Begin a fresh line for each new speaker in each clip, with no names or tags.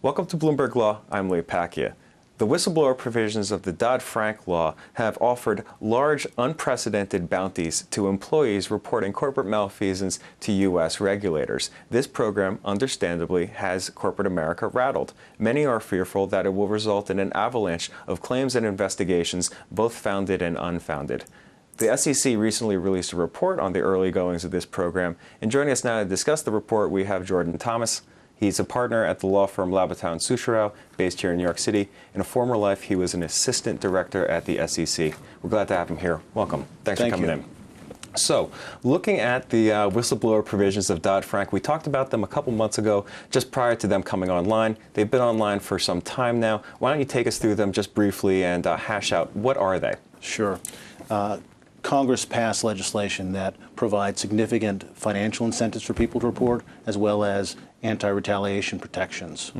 Welcome to Bloomberg Law. I'm Pacchia. The whistleblower provisions of the Dodd-Frank law have offered large, unprecedented bounties to employees reporting corporate malfeasance to U.S. regulators. This program, understandably, has corporate America rattled. Many are fearful that it will result in an avalanche of claims and investigations, both founded and unfounded. The SEC recently released a report on the early goings of this program, and joining us now to discuss the report, we have Jordan Thomas. He's a partner at the law firm Labaton Sucharow, based here in New York City. In a former life, he was an assistant director at the SEC. We're glad to have him here. Welcome. Thanks for coming in. So, looking at the whistleblower provisions of Dodd-Frank, we talked about them a couple months ago, just prior to them coming online. They've been online for some time now. Why don't you take us through them just briefly and hash out what are they?
Sure. Congress passed legislation that provides significant financial incentives for people to report, as well as anti-retaliation protections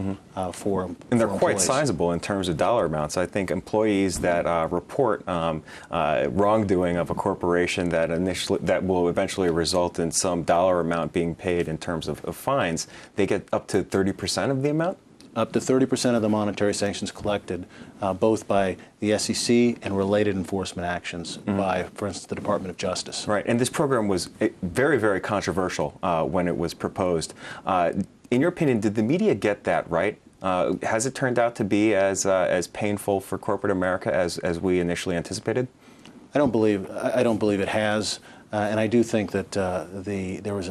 for employees.
And they're quite sizable in terms of dollar amounts. I think employees that report wrongdoing of a corporation that will eventually result in some dollar amount being paid in terms of fines, they get up to 30% of the amount?
Up to 30% of the monetary sanctions collected, both by the SEC and related enforcement actions by, for instance, the Department of Justice.
Right, and this program was very, very controversial when it was proposed. In your opinion, did the media get that right? Has it turned out to be as painful for corporate America as we initially anticipated?
I don't believe it has, and I do think that there was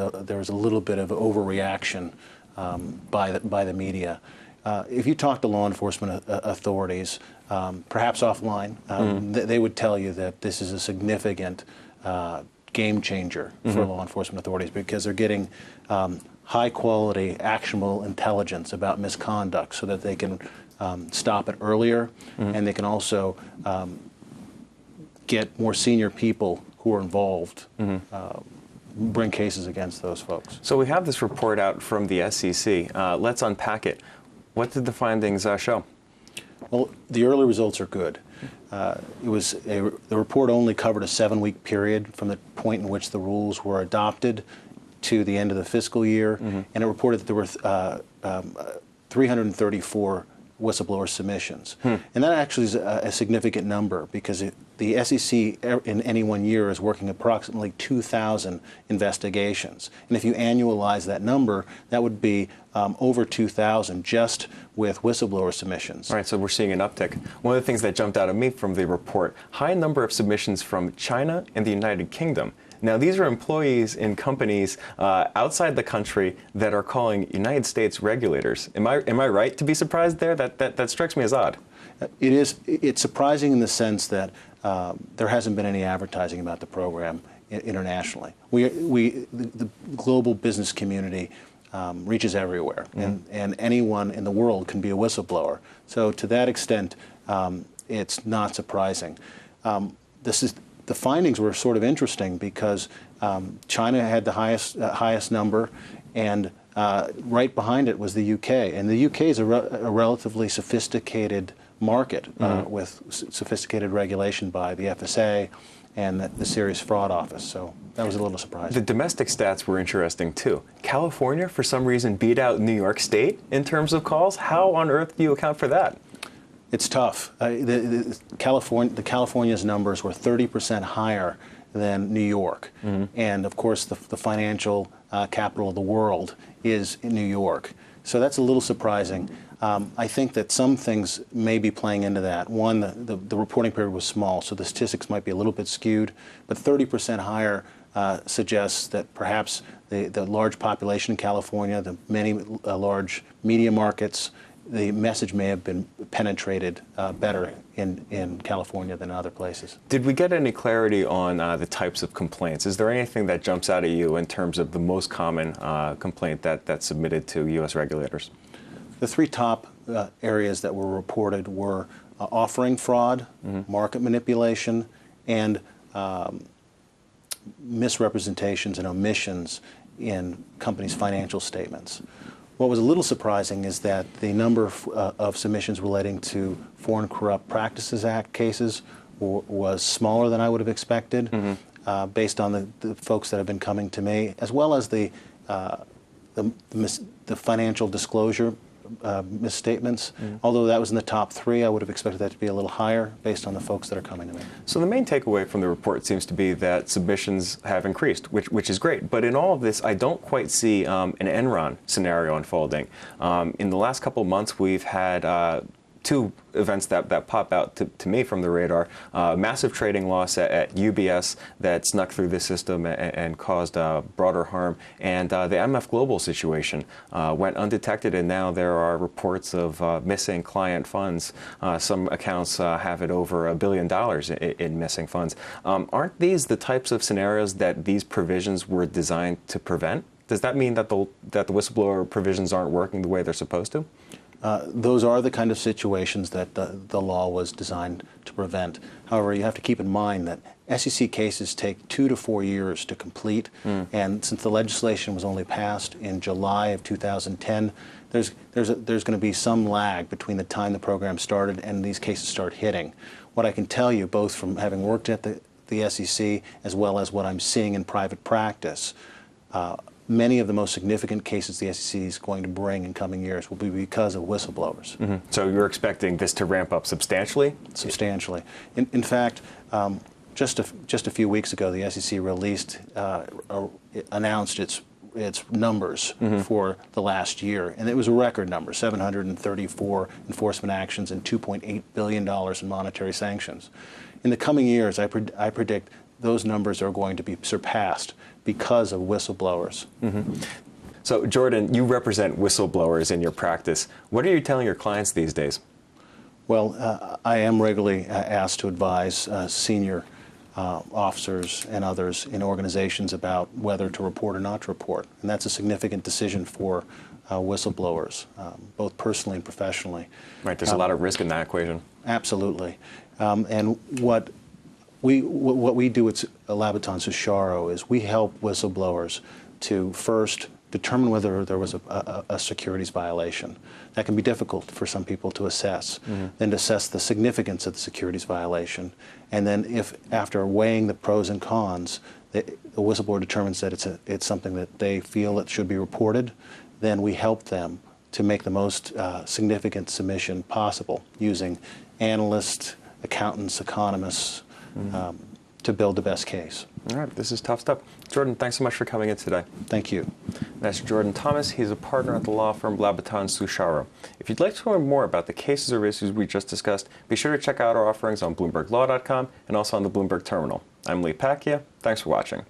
a little bit of overreaction by the media. If you talk to law enforcement authorities, perhaps offline, they would tell you that this is a significant game changer for law enforcement authorities, because they're getting high-quality, actionable intelligence about misconduct so that they can stop it earlier, and they can also get more senior people who are involved, bring cases against those folks.
So we have this report out from the SEC. Let's unpack it. What did the findings show?
Well, the early results are good. The report only covered a 7-week period from the point in which the rules were adopted to the end of the fiscal year, and it reported that there were 334 whistleblower submissions. And that actually is a significant number, because the SEC in any one year is working approximately 2,000 investigations. And if you annualize that number, that would be over 2,000 just with whistleblower submissions.
All right, so we're seeing an uptick. One of the things that jumped out at me from the report, high number of submissions from China and the United Kingdom. Now, these are employees in companies outside the country that are calling United States regulators. Am I right to be surprised there? That strikes me as odd.
It's surprising in the sense that there hasn't been any advertising about the program internationally. The global business community reaches everywhere, and anyone in the world can be a whistleblower. So to that extent, it's not surprising. The findings were sort of interesting, because China had the highest number, and right behind it was the UK. And the UK is a relatively sophisticated market with sophisticated regulation by the FSA and the Serious Fraud Office. So that was a little surprising.
The domestic stats were interesting too. California, for some reason, beat out New York State in terms of calls. How on earth do you account for that?
It's tough. California's numbers were 30% higher than New York. And of course, the financial capital of the world is in New York. So that's a little surprising. I think that some things may be playing into that. One, the reporting period was small, so the statistics might be a little bit skewed, but 30% higher suggests that perhaps the large population in California, the many large media markets, the message may have been penetrated better in California than other places.
Did we get any clarity on the types of complaints? Is there anything that jumps out at you in terms of the most common complaint that's submitted to U.S. regulators?
The three top areas that were reported were offering fraud, market manipulation, and misrepresentations and omissions in companies' financial statements. What was a little surprising is that the number of submissions relating to Foreign Corrupt Practices Act cases was smaller than I would have expected, based on the folks that have been coming to me, as well as the financial disclosure misstatements. Although that was in the top 3, I would have expected that to be a little higher based on the folks that are coming to me.
So the main takeaway from the report seems to be that submissions have increased, which is great. But in all of this, I don't quite see an Enron scenario unfolding. In the last couple of months, we've had 2 events that pop out to me from the radar. Massive trading loss at UBS that snuck through the system and caused broader harm. And the MF Global situation went undetected, and now there are reports of missing client funds. Some accounts have it over $1 billion in missing funds. Aren't these the types of scenarios that these provisions were designed to prevent? Does that mean that the whistleblower provisions aren't working the way they're supposed to?
Those are the kind of situations that the law was designed to prevent. However, you have to keep in mind that SEC cases take 2 to 4 years to complete, and since the legislation was only passed in July of 2010, there's going to be some lag between the time the program started and these cases start hitting. What I can tell you, both from having worked at the SEC as well as what I'm seeing in private practice, many of the most significant cases the SEC is going to bring in coming years will be because of whistleblowers.
So you're expecting this to ramp up substantially?
Substantially. In fact, just a few weeks ago, the SEC announced its numbers for the last year, and it was a record number: 734 enforcement actions and $2.8 billion in monetary sanctions. In the coming years, I predict those numbers are going to be surpassed because of whistleblowers.
So, Jordan, you represent whistleblowers in your practice. What are you telling your clients these days?
Well, I am regularly asked to advise senior officers and others in organizations about whether to report or not to report. And that's a significant decision for whistleblowers, both personally and professionally.
Right, there's a lot of risk in that equation.
Absolutely. And what we do at Labaton Sucharow is we help whistleblowers to first determine whether there was a securities violation. That can be difficult for some people to assess. Then to assess the significance of the securities violation. And then if, after weighing the pros and cons, the whistleblower determines that it's something that they feel it should be reported, then we help them to make the most significant submission possible using analysts, accountants, economists, to build the best case.
All right, this is tough stuff. Jordan, thanks so much for coming in today.
Thank you.
That's Jordan Thomas. He's a partner at the law firm Labaton Sucharow. If you'd like to learn more about the cases or issues we just discussed, be sure to check out our offerings on BloombergLaw.com and also on the Bloomberg Terminal. I'm Pacchia. Thanks for watching.